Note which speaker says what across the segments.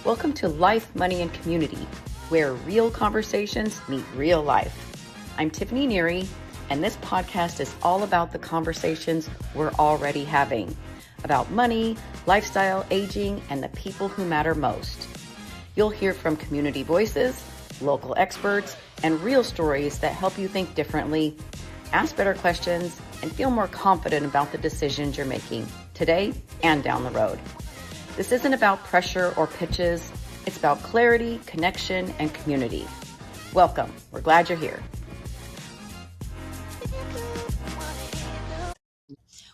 Speaker 1: Welcome to Life, Money, and Community, where real conversations meet real life. I'm Tiffany Nyiri, and this podcast is all about the conversations we're already having about money, lifestyle, aging, and the people who matter most. You'll hear from community voices, local experts, and real stories that help you think differently, ask better questions, and feel more confident about the decisions you're making today and down the road. This isn't about pressure or pitches. It's about clarity, connection, and community. Welcome. We're glad you're here.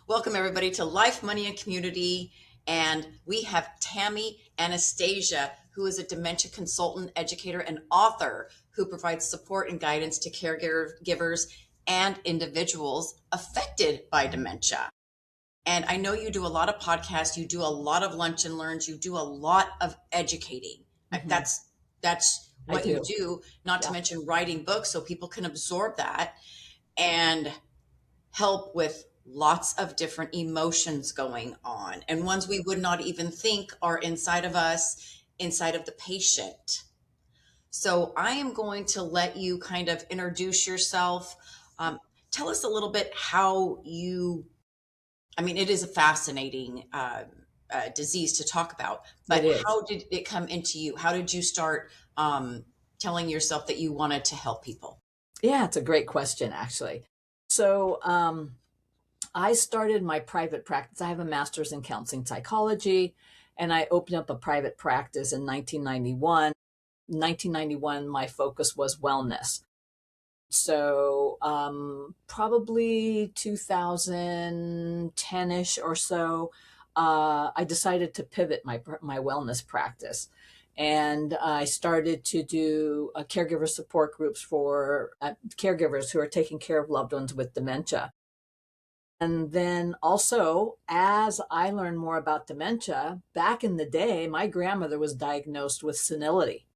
Speaker 1: Welcome, everybody, to Life, Money, and Community. And we have Tami, Anastasia, who is a dementia consultant, educator, and author who provides support and guidance to caregivers and individuals affected by dementia. And I know you do a lot of podcasts, you do a lot of lunch and learns, you do a lot of educating. Mm-hmm. That's what you do, not to mention writing books so people can absorb that and help with lots of different emotions going on and ones we would not even think are inside of us, inside of the patient. So I am going to let you kind of introduce yourself. Tell us a little bit how you, it is a fascinating disease to talk about, but how did it come into you? How did you start telling yourself that you wanted to help people?
Speaker 2: Yeah, it's a great question, actually. So I started my private practice. I have a master's in counseling psychology, and I opened up a private practice in 1991. In 1991, my focus was wellness. So probably 2010-ish or so, I decided to pivot my wellness practice. And I started to do caregiver support groups for caregivers who are taking care of loved ones with dementia. And then also, as I learned more about dementia, back in the day, my grandmother was diagnosed with senility.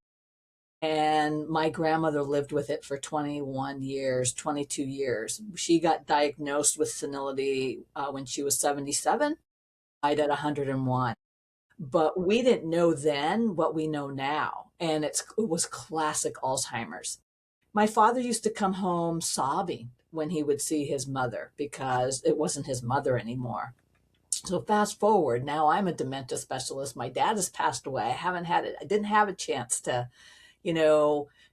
Speaker 2: And my grandmother lived with it for 21 years, 22 years. She got diagnosed with senility when she was 77, died at 101. But we didn't know then what we know now. And it was classic Alzheimer's. My father used to come home sobbing when he would see his mother because it wasn't his mother anymore. So fast forward, now I'm a dementia specialist. My dad has passed away. I didn't have a chance to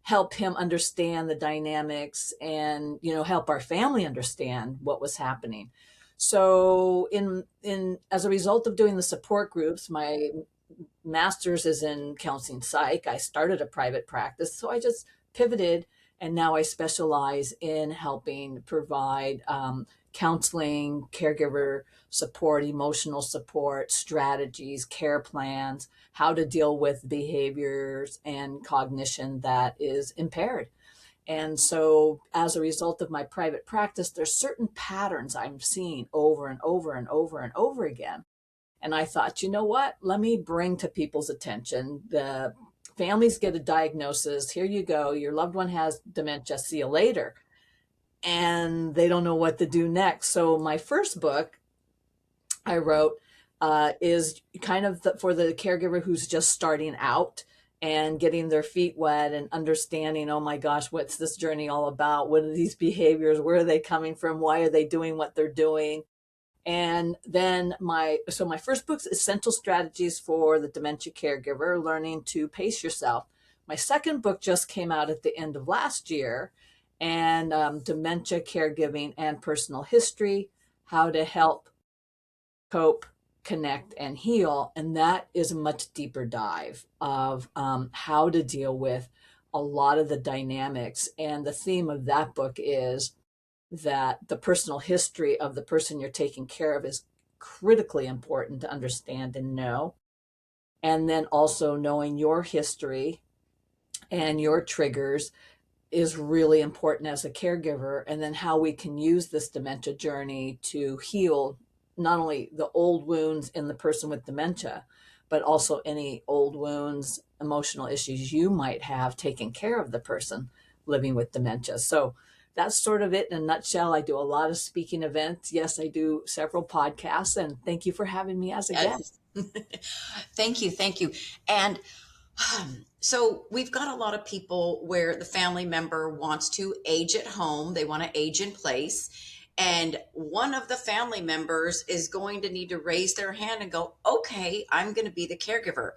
Speaker 2: help him understand the dynamics and, help our family understand what was happening. So as a result of doing the support groups, my master's is in counseling psych. I started a private practice. So I just pivoted, and now I specialize in helping provide counseling, caregiver support, emotional support, strategies, care plans, how to deal with behaviors and cognition that is impaired. And so as a result of my private practice, there's certain patterns I'm seeing over and over and over and over again. And I thought, you know what? Let me bring to people's attention. The families get a diagnosis. Here you go. Your loved one has dementia. See you later. And they don't know what to do next. So my first book I wrote is kind of for the caregiver who's just starting out and getting their feet wet and understanding, oh my gosh, what's this journey all about? What are these behaviors? Where are they coming from? Why are they doing what they're doing? And then my first book's Essential Strategies for the Dementia Caregiver, Learning to Pace Yourself. My second book just came out at the end of last year, and Dementia, Caregiving, and Personal History, How to Help Cope, Connect, and Heal. And that is a much deeper dive of how to deal with a lot of the dynamics. And the theme of that book is that the personal history of the person you're taking care of is critically important to understand and know. And then also knowing your history and your triggers is really important as a caregiver. And then how we can use this dementia journey to heal not only the old wounds in the person with dementia, but also any old wounds, emotional issues you might have taking care of the person living with dementia. So that's sort of it in a nutshell. I do a lot of speaking events. Yes, I do several podcasts, and thank you for having me as a guest.
Speaker 1: Thank you. And So we've got a lot of people where the family member wants to age at home, they want to age in place, and one of the family members is going to need to raise their hand and go, okay, I'm going to be the caregiver.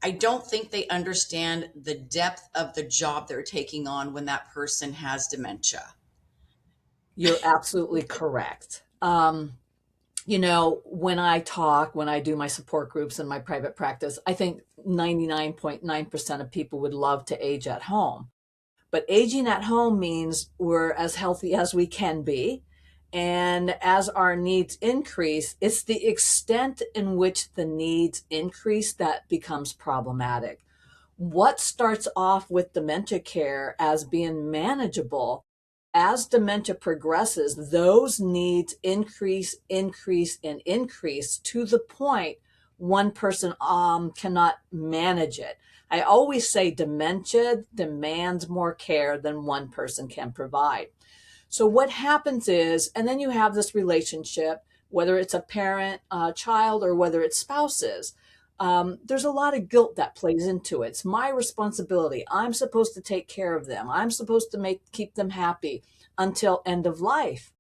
Speaker 1: I don't think they understand the depth of the job they're taking on when that person has dementia.
Speaker 2: You're absolutely correct. When I talk, when I do my support groups in my private practice, I think 99.9% of people would love to age at home. But aging at home means we're as healthy as we can be. And as our needs increase, it's the extent in which the needs increase that becomes problematic. What starts off with dementia care as being manageable, as dementia progresses, those needs increase, increase, and increase to the point one person cannot manage it. I always say dementia demands more care than one person can provide. So what happens is, and then you have this relationship, whether it's a parent, child, or whether it's spouses. There's a lot of guilt that plays into it. It's my responsibility. I'm supposed to take care of them. I'm supposed to keep them happy until end of life.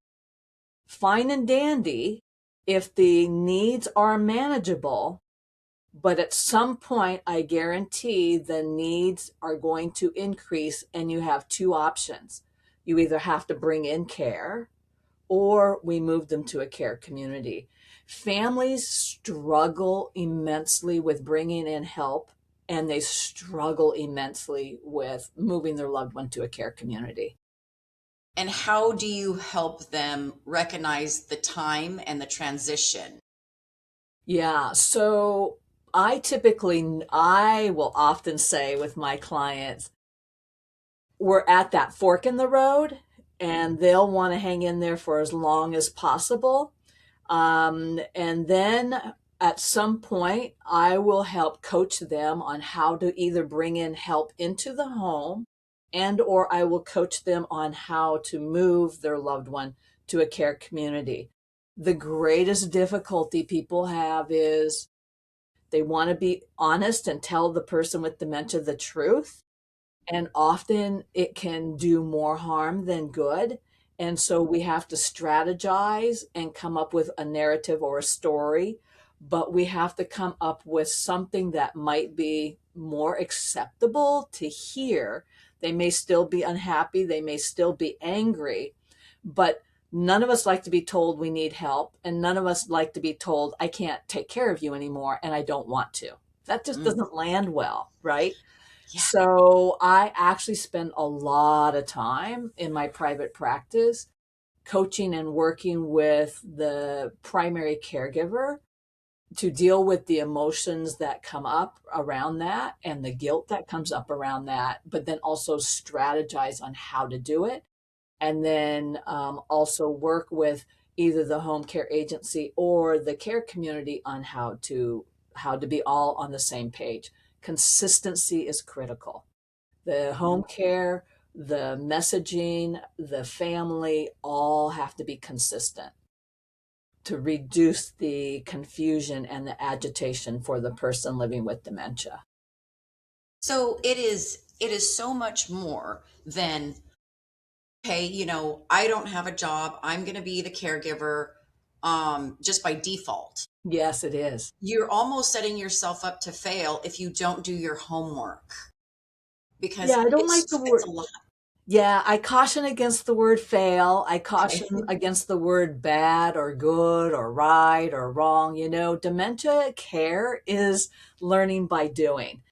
Speaker 2: Fine and dandy if the needs are manageable, but at some point, I guarantee the needs are going to increase, and you have two options. You either have to bring in care or we move them to a care community. Families struggle immensely with bringing in help, and they struggle immensely with moving their loved one to a care community.
Speaker 1: And how do you help them recognize the time and the transition?
Speaker 2: Yeah, so I will often say with my clients, we're at that fork in the road, and they'll want to hang in there for as long as possible. And then at some point, I will help coach them on how to either bring in help into the home, and or I will coach them on how to move their loved one to a care community. The greatest difficulty people have is they want to be honest and tell the person with dementia the truth, and often it can do more harm than good. And so we have to strategize and come up with a narrative or a story, but we have to come up with something that might be more acceptable to hear. They may still be unhappy, they may still be angry, but none of us like to be told we need help, and none of us like to be told, I can't take care of you anymore and I don't want to. That just
Speaker 1: Mm,
Speaker 2: doesn't land well, right?
Speaker 1: yeah.
Speaker 2: So I actually spend a lot of time in my private practice coaching and working with the primary caregiver to deal with the emotions that come up around that and the guilt that comes up around that, but then also strategize on how to do it. And then also work with either the home care agency or the care community on how to be all on the same page. Consistency is critical. The home care, the messaging, the family all have to be consistent to reduce the confusion and the agitation for the person living with dementia.
Speaker 1: So it is so much more than, hey, I don't have a job. I'm going to be the caregiver just by default.
Speaker 2: Yes, it is.
Speaker 1: You're almost setting yourself up to fail if you don't do your homework
Speaker 2: Yeah,
Speaker 1: because
Speaker 2: I don't like the
Speaker 1: it's
Speaker 2: word.
Speaker 1: a lot.
Speaker 2: Yeah, I caution against the word fail. I caution
Speaker 1: Okay.
Speaker 2: against the word bad or good or right or wrong. Dementia care is learning by doing.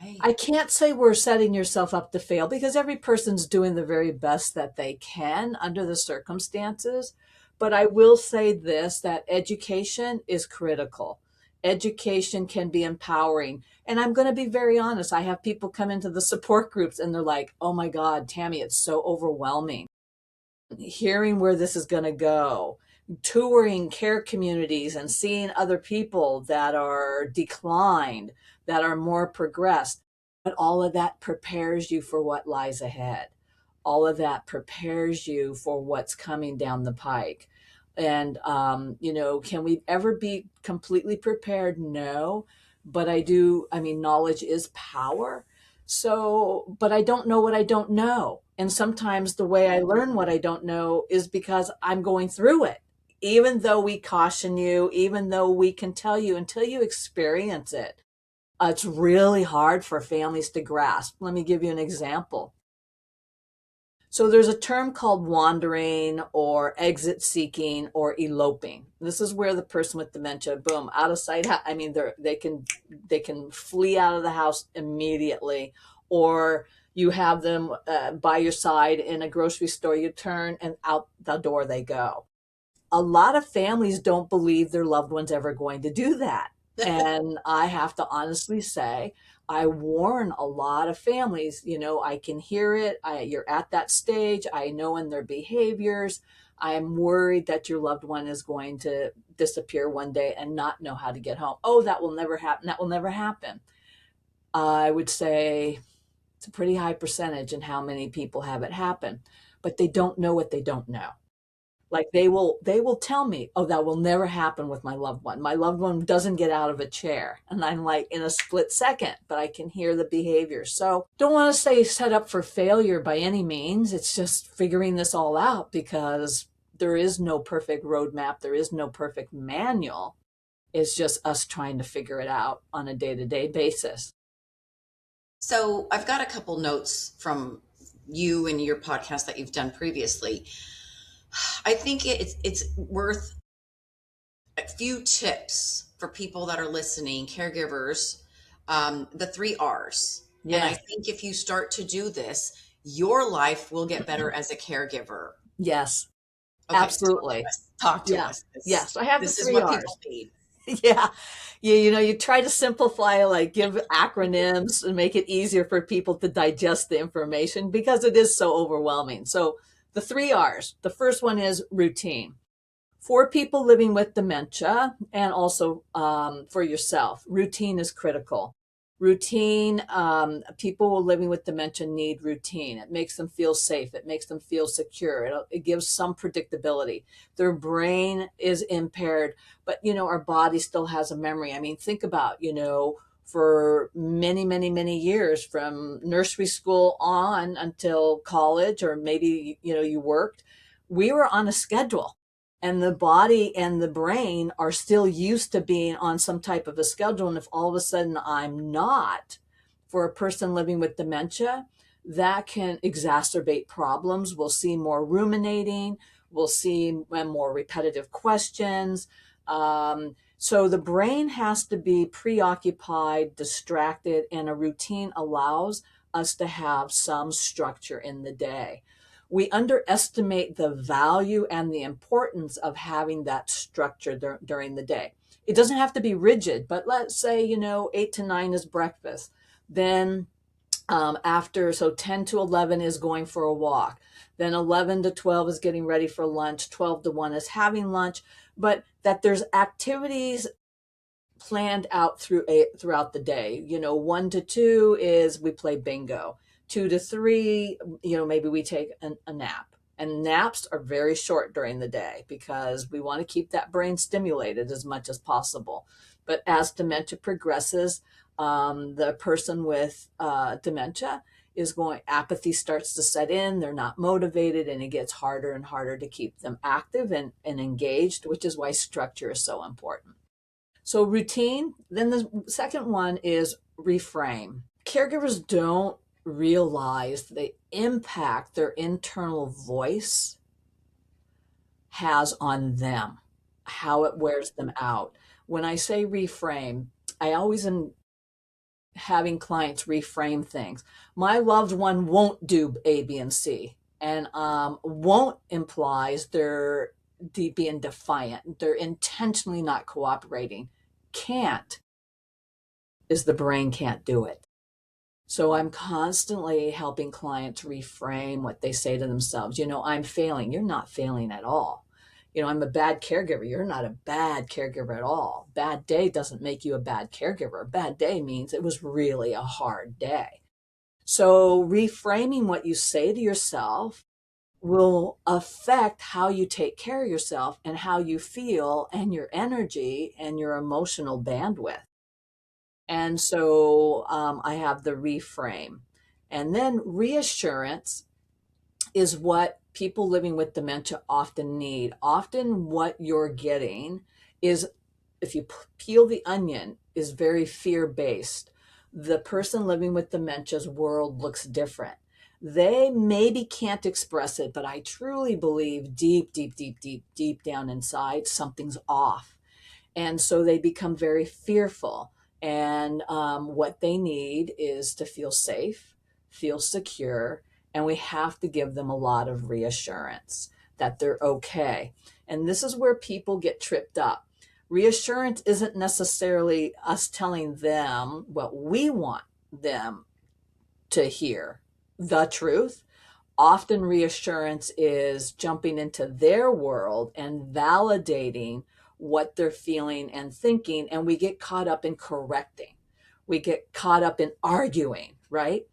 Speaker 2: I
Speaker 1: Hey.
Speaker 2: can't say we're setting yourself up to fail because every person's doing the very best that they can under the circumstances. But I will say this, that education is critical. Education can be empowering. And I'm going to be very honest. I have people come into the support groups and they're like, oh my God, Tami, it's so overwhelming. Hearing where this is going to go, touring care communities and seeing other people that are declined, that are more progressed. But all of that prepares you for what lies ahead. All of that prepares you for what's coming down the pike. And, can we ever be completely prepared? No. but I mean, knowledge is power. So, but I don't know what I don't know. And sometimes the way I learn what I don't know is because I'm going through it. Even though we caution you, even though we can tell you until you experience it, it's really hard for families to grasp. Let me give you an example. So there's a term called wandering or exit seeking or eloping. This is where the person with dementia, boom, out of sight. I mean, they can flee out of the house immediately, or you have them by your side in a grocery store. You turn and out the door they go. A lot of families don't believe their loved one's ever going to do that. And I have to honestly say, I warn a lot of families, I can hear it. You're at that stage. I know in their behaviors. I'm worried that your loved one is going to disappear one day and not know how to get home. Oh, that will never happen. That will never happen. I would say it's a pretty high percentage in how many people have it happen, but they don't know what they don't know. Like they will tell me, oh, that will never happen with my loved one. My loved one doesn't get out of a chair. And I'm like in a split second, but I can hear the behavior. So don't want to say set up for failure by any means. It's just figuring this all out, because there is no perfect roadmap. There is no perfect manual. It's just us trying to figure it out on a day-to-day basis.
Speaker 1: So I've got a couple notes from you and your podcast that you've done previously. I think it's worth a few tips for people that are listening, caregivers, the three R's. And I
Speaker 2: Yes.
Speaker 1: think if you start to do this, your life will get better as a caregiver.
Speaker 2: Yes,
Speaker 1: Okay, talk to
Speaker 2: absolutely.
Speaker 1: us. Talk to
Speaker 2: Yeah.
Speaker 1: us.
Speaker 2: Yes. I have the
Speaker 1: This is
Speaker 2: three
Speaker 1: what people
Speaker 2: R's.
Speaker 1: need.
Speaker 2: Yeah. You try to simplify, like give acronyms and make it easier for people to digest the information because it is so overwhelming. So the three R's. The first one is routine. For people living with dementia, and also for yourself, routine is critical. Routine, people living with dementia need routine. It makes them feel safe. It makes them feel secure. It gives some predictability. Their brain is impaired, but our body still has a memory. I mean, think about, for many, many, many years, from nursery school on until college, or maybe, you worked, we were on a schedule, and the body and the brain are still used to being on some type of a schedule. And if all of a sudden I'm not, for a person living with dementia, that can exacerbate problems. We'll see more ruminating. We'll see more repetitive questions. So the brain has to be preoccupied, distracted, and a routine allows us to have some structure in the day. We underestimate the value and the importance of having that structure during the day. It doesn't have to be rigid, but let's say, 8 to 9 is breakfast. Then after, so 10 to 11 is going for a walk. Then 11 to 12 is getting ready for lunch. 12 to 1 is having lunch. But that there's activities planned out throughout the day. 1 to 2 is we play bingo. 2 to 3, maybe we take a nap. And naps are very short during the day because we want to keep that brain stimulated as much as possible. But as dementia progresses, the person with dementia apathy starts to set in. They're not motivated, and it gets harder and harder to keep them active and engaged, which is why structure is so important. So routine. Then the second one is reframe. Caregivers don't realize the impact their internal voice has on them, how it wears them out. When I say reframe, I always am having clients reframe things. My loved one won't do A, B, and C. And won't implies they're being defiant. They're intentionally not cooperating. Can't is the brain can't do it. So I'm constantly helping clients reframe what they say to themselves. I'm failing. You're not failing at all. I'm a bad caregiver. You're not a bad caregiver at all. Bad day doesn't make you a bad caregiver. Bad day means it was really a hard day. So reframing what you say to yourself will affect how you take care of yourself and how you feel and your energy and your emotional bandwidth. And so I have the reframe. And then reassurance is what people living with dementia often need. Often what you're getting is, if you peel the onion, is very fear-based. The person living with dementia's world looks different. They maybe can't express it, but I truly believe deep, deep, deep, deep, deep down inside, something's off. And so they become very fearful. And what they need is to feel safe, feel secure, and we have to give them a lot of reassurance that they're okay. And this is where people get tripped up. Reassurance isn't necessarily us telling them what we want them to hear, the truth. Often reassurance is jumping into their world and validating what they're feeling and thinking, and we get caught up in correcting. We get caught up in arguing, right?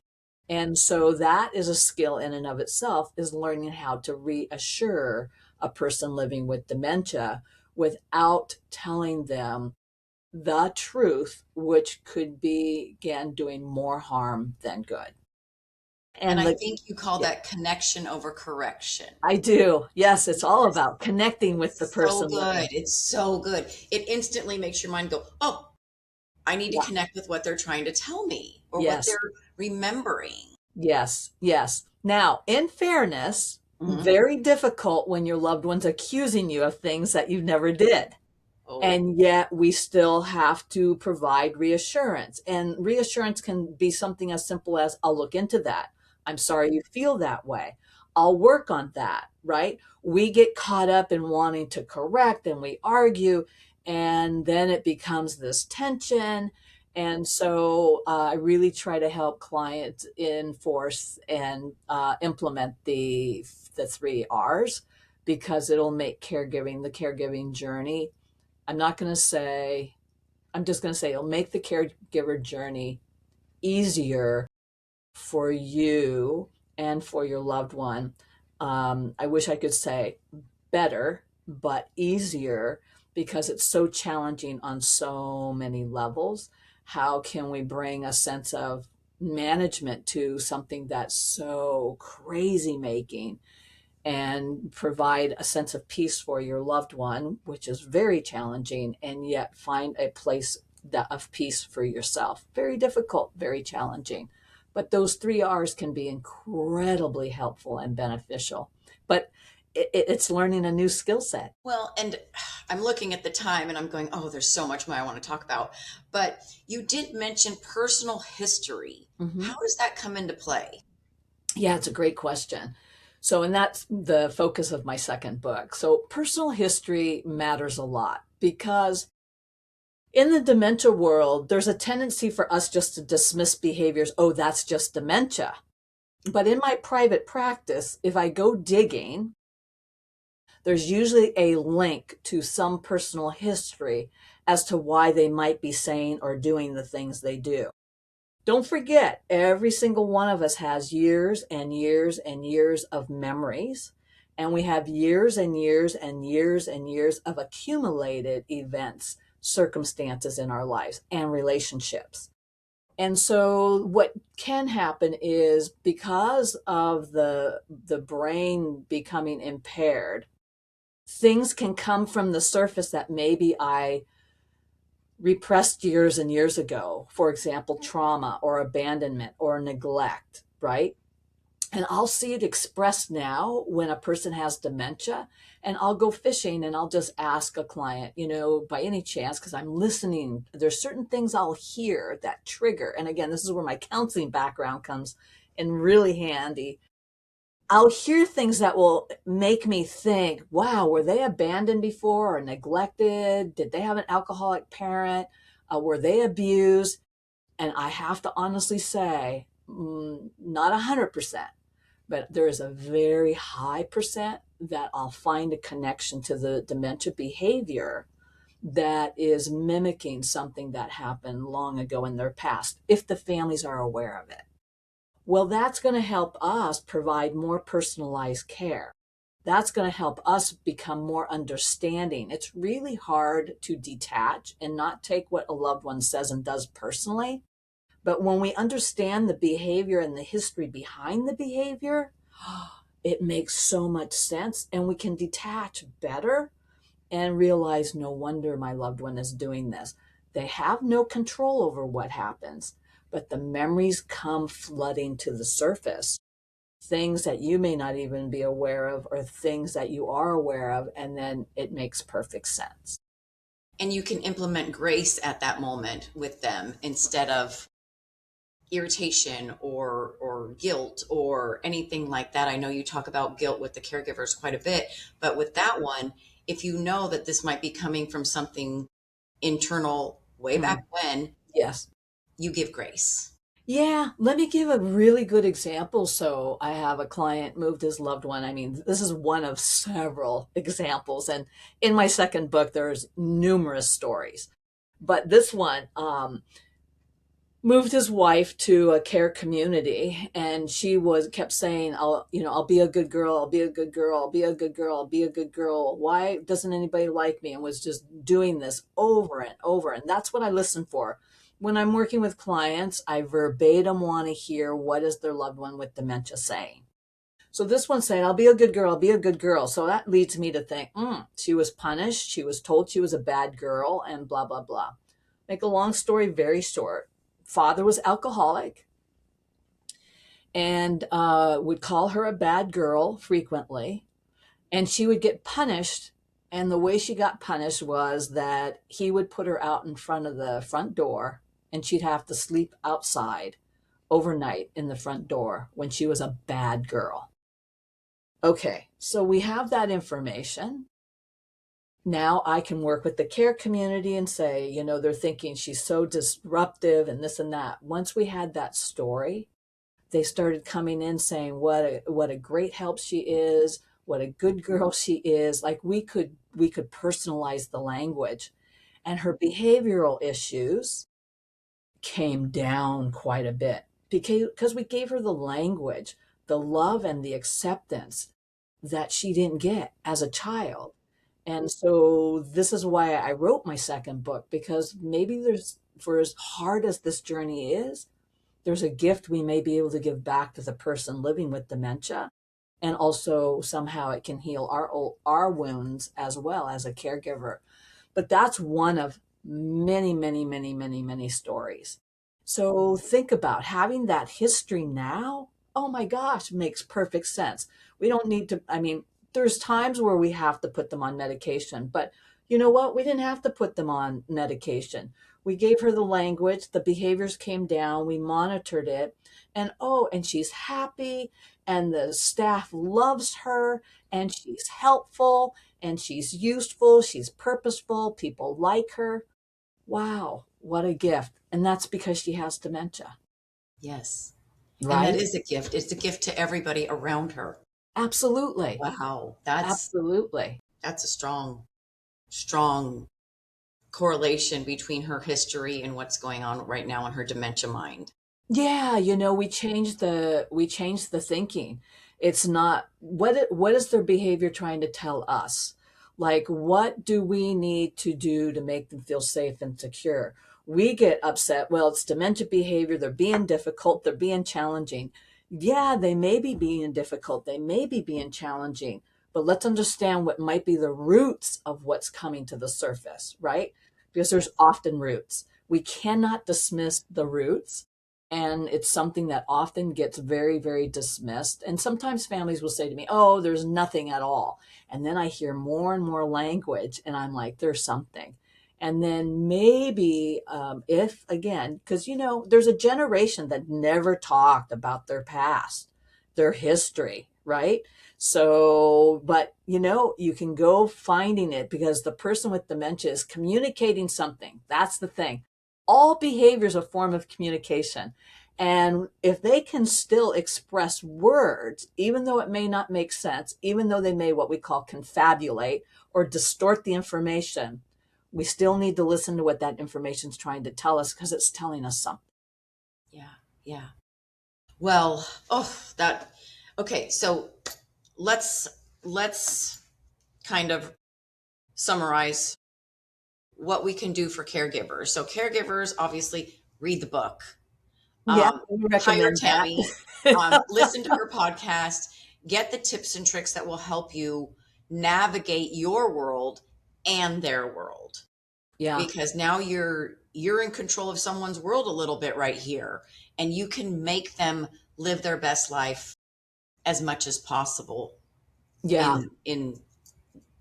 Speaker 2: And so that is a skill in and of itself, is learning how to reassure a person living with dementia without telling them the truth, which could be, again, doing more harm than good.
Speaker 1: And
Speaker 2: And
Speaker 1: I
Speaker 2: the,
Speaker 1: think you call
Speaker 2: yeah,
Speaker 1: that connection over correction.
Speaker 2: I do. Yes, it's all
Speaker 1: Yes.
Speaker 2: about connecting with the
Speaker 1: It's so
Speaker 2: person
Speaker 1: good.
Speaker 2: living.
Speaker 1: It's so good. It instantly makes your mind go, oh, I need to
Speaker 2: Yeah.
Speaker 1: connect with what they're trying to tell me or what
Speaker 2: Yes.
Speaker 1: they're remembering.
Speaker 2: Yes. Yes. Now, in fairness,
Speaker 1: Mhm.
Speaker 2: very difficult when your loved one's accusing you of things that you never did.
Speaker 1: Oh,
Speaker 2: And yet we still have to provide reassurance. And reassurance can be something as simple as, I'll look into that. I'm sorry you feel that way. I'll work on that, right? We get caught up in wanting to correct and we argue, and then it becomes this tension. And so I really try to help clients enforce and implement the three R's, because it'll make caregiving, the caregiving journey, I'm not going to say, I'm just going to say it'll make the caregiver journey easier for you and for your loved one. I wish I could say better, but easier, because it's so challenging on so many levels. How can we bring a sense of management to something that's so crazy making, and provide a sense of peace for your loved one, which is very challenging, and yet find a place of peace for yourself? Very difficult, very challenging. But those three R's can be incredibly helpful and beneficial. But it's learning a new skill set.
Speaker 1: well, and I'm looking at the time and I'm going, oh, there's so much more I want to talk about. But you did mention personal history.
Speaker 2: Mm-hmm.
Speaker 1: How does that come into play?
Speaker 2: Yeah, it's a great question. So, and that's the focus of my second book. So, personal history matters a lot, because in the dementia world, there's a tendency for us just to dismiss behaviors. Oh, that's just dementia. But in my private practice, if I go digging, there's usually a link to some personal history as to why they might be saying or doing the things they do. Don't forget, every single one of us has years and years and years of memories. And we have years and years and years and years of accumulated events, circumstances in our lives, and relationships. And so what can happen is, because of the brain becoming impaired, things can come from the surface that maybe I repressed years and years ago. For example, trauma or abandonment or neglect, right? And I'll see it expressed now when a person has dementia. And I'll go fishing and I'll just ask a client, by any chance, because I'm listening, there's certain things I'll hear that trigger. And again, this is where my counseling background comes in really handy. I'll hear things that will make me think, wow, were they abandoned before or neglected? Did they have an alcoholic parent? Were they abused? And I have to honestly say, not 100%, but there is a very high percent that I'll find a connection to the dementia behavior that is mimicking something that happened long ago in their past, if the families are aware of it. Well, that's going to help us provide more personalized care. That's going to help us become more understanding. It's really hard to detach and not take what a loved one says and does personally. But when we understand the behavior and the history behind the behavior, it makes so much sense, and we can detach better and realize no wonder my loved one is doing this. They have no control over what happens, but the memories come flooding to the surface. Things that you may not even be aware of, or things that you are aware of, and then it makes perfect sense.
Speaker 1: And you can implement grace at that moment with them instead of irritation or guilt or anything like that. I know you talk about guilt with the caregivers quite a bit, but with that one, if you know that this might be coming from something internal way back
Speaker 2: Mm,
Speaker 1: when,
Speaker 2: yes.
Speaker 1: you give grace.
Speaker 2: Yeah, let me give a really good example. So I have a client moved his loved one. I mean, this is one of several examples. And in my second book, there's numerous stories. But this one, moved his wife to a care community, and she was kept saying, I'll be a good girl, I'll be a good girl, I'll be a good girl, I'll be a good girl. Why doesn't anybody like me? And was just doing this over and over. And that's what I listen for. When I'm working with clients, I verbatim want to hear what is their loved one with dementia saying. So this one's saying, I'll be a good girl, I'll be a good girl. So that leads me to think, she was punished, she was told she was a bad girl, and blah, blah, blah. Make a long story very short. Father was alcoholic and would call her a bad girl frequently. And she would get punished. And the way she got punished was that he would put her out in front of the front door, and she'd have to sleep outside overnight in the front door when she was a bad girl. Okay, so we have that information. Now I can work with the care community and say, they're thinking she's so disruptive and this and that. Once we had that story, they started coming in saying what a great help she is, what a good girl she is. Like we could personalize the language, and her behavioral issues came down quite a bit because we gave her the language, the love and the acceptance that she didn't get as a child. And so this is why I wrote my second book, because maybe for as hard as this journey is, there's a gift we may be able to give back to the person living with dementia. And also somehow it can heal our wounds as well as a caregiver. But that's one of many, many, many, many, many stories. So think about having that history now. Oh my gosh, makes perfect sense. We don't need to, I mean, there's times where we have to put them on medication, but you know what? We didn't have to put them on medication. We gave her the language, the behaviors came down, we monitored it, and she's happy, and the staff loves her, and she's helpful, and she's useful, she's purposeful, people like her. Wow, what a gift. And that's because she has dementia,
Speaker 1: Yes. And that
Speaker 2: right?
Speaker 1: is a gift. It's a gift to everybody around her.
Speaker 2: Absolutely.
Speaker 1: Wow. That's
Speaker 2: Absolutely.
Speaker 1: a strong, strong correlation between her history and what's going on right now in her dementia mind.
Speaker 2: Yeah, we changed the thinking. It's not what is their behavior trying to tell us? Like, what do we need to do to make them feel safe and secure? We get upset. Well, it's dementia behavior. They're being difficult. They're being challenging. Yeah, they may be being difficult. They may be being challenging, but let's understand what might be the roots of what's coming to the surface, right? Because there's
Speaker 1: Yes.
Speaker 2: often roots. We cannot dismiss the roots, and it's something that often gets very, very dismissed. And sometimes families will say to me, oh, there's nothing at all. And then I hear more and more language, and I'm like, there's something. And then maybe, if again, because there's a generation that never talked about their past, their history, right? So, but you can go finding it, because the person with dementia is communicating something. That's the thing. All behavior is a form of communication. And if they can still express words, even though it may not make sense, even though they may what we call confabulate or distort the information, we still need to listen to what that information is trying to tell us, because it's telling us something.
Speaker 1: Yeah. Yeah. Well, okay. So let's let's kind of summarize what we can do for caregivers. So caregivers, obviously, read the book,
Speaker 2: Yeah, I
Speaker 1: hire
Speaker 2: recommend
Speaker 1: Tami,
Speaker 2: that.
Speaker 1: listen to her podcast, get the tips and tricks that will help you navigate your world and their world.
Speaker 2: Yeah.
Speaker 1: Because now you're in control of someone's world a little bit right here, and you can make them live their best life as much as possible
Speaker 2: Yeah.
Speaker 1: in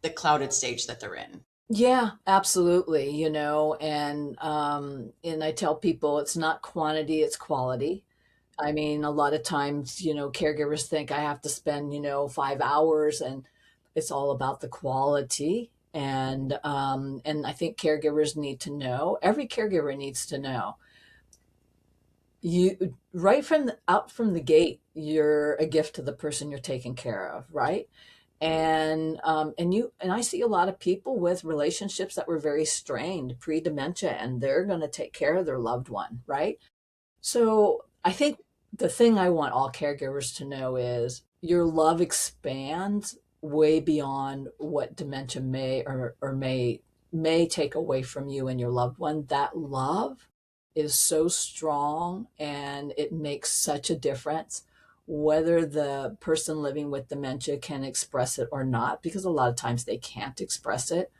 Speaker 1: the clouded stage that they're in.
Speaker 2: Yeah, absolutely. And I tell people it's not quantity, it's quality. I mean, a lot of times, caregivers think I have to spend, 5 hours, and it's all about the quality. And I think caregivers need to know, every caregiver needs to know, you right out from the gate, you're a gift to the person you're taking care of, right? And I see a lot of people with relationships that were very strained pre-dementia, and they're going to take care of their loved one, right? So I think the thing I want all caregivers to know is your love expands way beyond what dementia may take away from you and your loved one. That love is so strong, and it makes such a difference whether the person living with dementia can express it or not, because a lot of times they can't express it.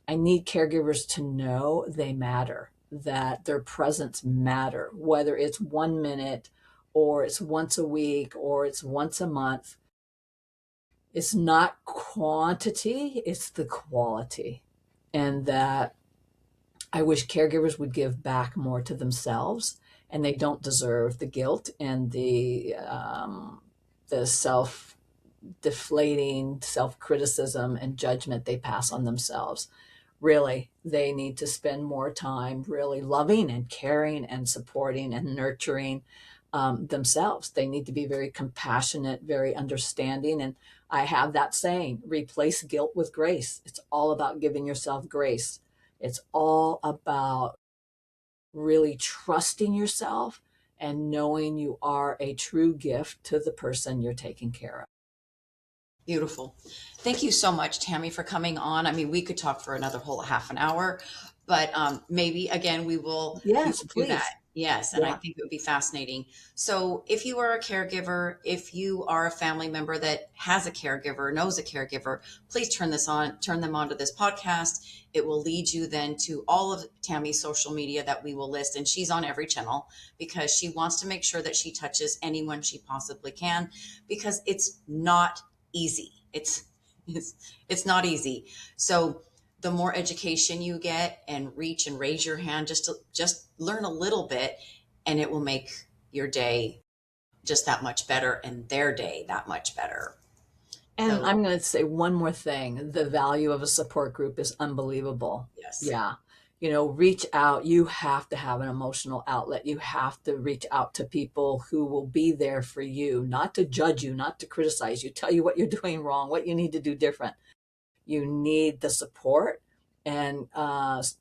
Speaker 2: I need caregivers to know they matter, that their presence matter, whether it's 1 minute or it's once a week or it's once a month. It's not quantity, it's the quality. And that I wish caregivers would give back more to themselves, and they don't deserve the guilt and the self deflating self criticism and judgment they pass on themselves. Really, they need to spend more time really loving and caring and supporting and nurturing themselves. They need to be very compassionate, very understanding. And I have that saying, replace guilt with grace. It's all about giving yourself grace. It's all about really trusting yourself and knowing you are a true gift to the person you're taking care of.
Speaker 1: Beautiful. Thank you so much, Tami, for coming on. I mean, we could talk for another whole half an hour, but maybe again we
Speaker 2: Yes,
Speaker 1: will do that.
Speaker 2: please.
Speaker 1: Yes, and I
Speaker 2: Yeah.
Speaker 1: think it would be fascinating. So, if you are a caregiver, if you are a family member that has a caregiver, knows a caregiver, please turn them on to this podcast. It will lead you then to all of Tami's social media that we will list, and she's on every channel because she wants to make sure that she touches anyone she possibly can, because it's not easy. It's it's not easy. So the more education you get and reach and raise your hand, just learn a little bit, and it will make your day just that much better and their day that much better.
Speaker 2: And
Speaker 1: So
Speaker 2: I'm going to say one more thing. The value of a support group is unbelievable.
Speaker 1: yes,
Speaker 2: Yeah. Reach out. You have to have an emotional outlet. You have to reach out to people who will be there for you, not to judge you, not to criticize you, tell you what you're doing wrong, what you need to do different. You need the support, and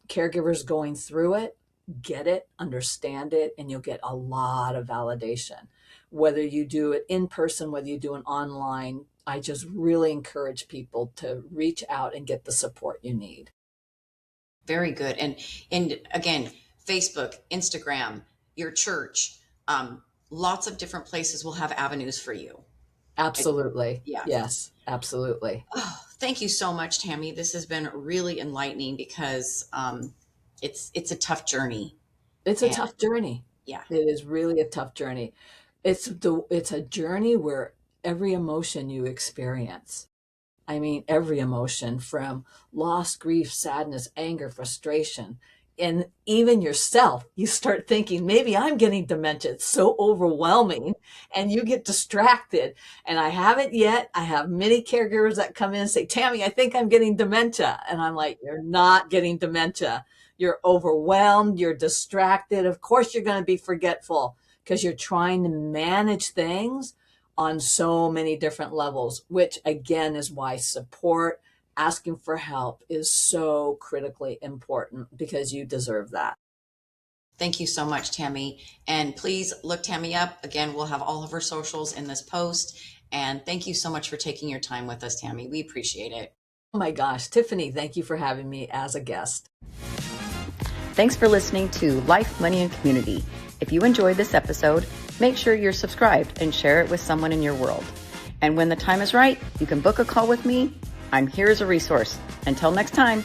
Speaker 2: caregivers going through it get it, understand it, and you'll get a lot of validation. Whether you do it in person, whether you do it online, I just really encourage people to reach out and get the support you need.
Speaker 1: very good. And again, Facebook, Instagram, your church, lots of different places will have avenues for you. I,
Speaker 2: Absolutely.
Speaker 1: yeah.
Speaker 2: Yes, absolutely.
Speaker 1: Oh, thank you so much, Tami. This has been really enlightening because it's a tough journey,
Speaker 2: It's a
Speaker 1: and
Speaker 2: tough journey.
Speaker 1: yeah,
Speaker 2: It is really a tough journey. It's a journey where every emotion you experience, I mean, every emotion, from loss, grief, sadness, anger, frustration, and even yourself, you start thinking, maybe I'm getting dementia. It's so overwhelming, and you get distracted. And I haven't yet. I have many caregivers that come in and say, Tami, I think I'm getting dementia. And I'm like, you're not getting dementia. You're overwhelmed. You're distracted. Of course, you're going to be forgetful because you're trying to manage things on so many different levels, which again is why support, asking for help is so critically important, because you deserve that.
Speaker 1: thank you so much, Tami. And please look Tami up. Again, we'll have all of her socials in this post. And thank you so much for taking your time with us, Tami. We appreciate it.
Speaker 2: Oh my gosh, Tiffany, thank you for having me as a guest.
Speaker 3: Thanks for listening to Life, Money, and Community. If you enjoyed this episode, make sure you're subscribed and share it with someone in your world. And when the time is right, you can book a call with me. I'm here as a resource. Until next time.